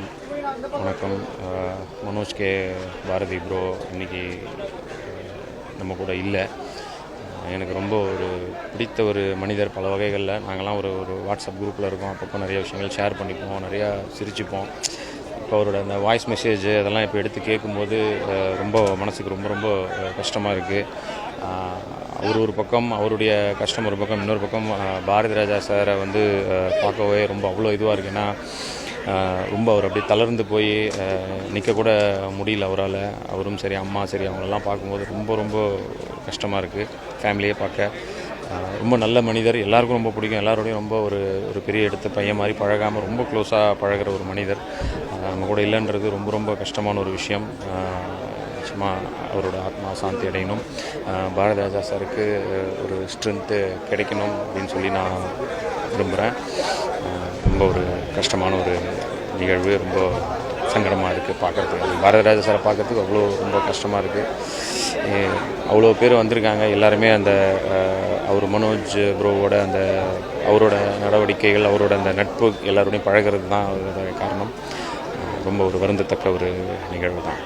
வணக்கம். Manoj K Bharathi bro இன்னைக்கு நம்ம கூட இல்லை. எனக்கு ரொம்ப ஒரு பிடித்த ஒரு மனிதர். பல வகைகளில் நாங்கள்லாம் ஒரு ஒரு வாட்ஸ்அப் குரூப்பில் இருக்கோம். அப்பப்போ நிறைய விஷயங்கள் ஷேர் பண்ணிப்போம், நிறையா சிரிச்சுப்போம். இப்போ அவரோட அந்த வாய்ஸ் மெசேஜ் அதெல்லாம் இப்போ எடுத்து கேட்கும்போது ரொம்ப மனசுக்கு ரொம்ப ரொம்ப கஷ்டமாக இருக்குது. அவர் ஒரு பக்கம், அவருடைய கஷ்டம் ஒரு பக்கம், இன்னொரு பக்கம் பாரதி ராஜா சாரை வந்து பார்க்கவே ரொம்ப அவ்வளோ இதுவாக இருக்குது. ஏன்னா ரொம்ப அவர் அப்படியே தளர்ந்து போய் நிற்கக்கூட முடியல அவரால். அவரும் சரி, அம்மா சரி, அவங்களெல்லாம் பார்க்கும்போது ரொம்ப ரொம்ப கஷ்டமாக இருக்குது. ஃபேமிலியே பார்க்க ரொம்ப நல்ல மனிதர், எல்லாருக்கும் ரொம்ப பிடிக்கும். எல்லாரோடையும் ரொம்ப ஒரு ஒரு பெரிய எடுத்த பையன் மாதிரி பழகாமல் ரொம்ப க்ளோஸாக பழகிற ஒரு மனிதர் நம்ம கூட இல்லைன்றது ரொம்ப ரொம்ப கஷ்டமான ஒரு விஷயம். நிச்சயமாக அவரோட ஆத்மா சாந்தி அடையணும். பாரதி ராஜா சாருக்கு ஒரு ஸ்ட்ரென்த்து கிடைக்கணும் அப்படின்னு சொல்லி நான் விரும்புகிறேன். ரொம்ப ஒரு கஷ்டமான ஒரு நிகழ்வு, ரொம்ப சங்கடமாக இருக்குது பார்க்குறதுக்கு. பாரதி ராஜா சாரை பார்க்குறதுக்கு அவ்வளோ ரொம்ப கஷ்டமாக இருக்குது. அவ்வளோ பேர் வந்திருக்காங்க. எல்லாருமே அந்த அவர் மனோஜ் ப்ரோவோட அந்த அவரோட நடவடிக்கைகள், அவரோட அந்த நட்பு, எல்லாரோடையும் பழகிறது தான் அதோட காரணம். ரொம்ப ஒரு வருந்தத்தக்க ஒரு நிகழ்வு தான்.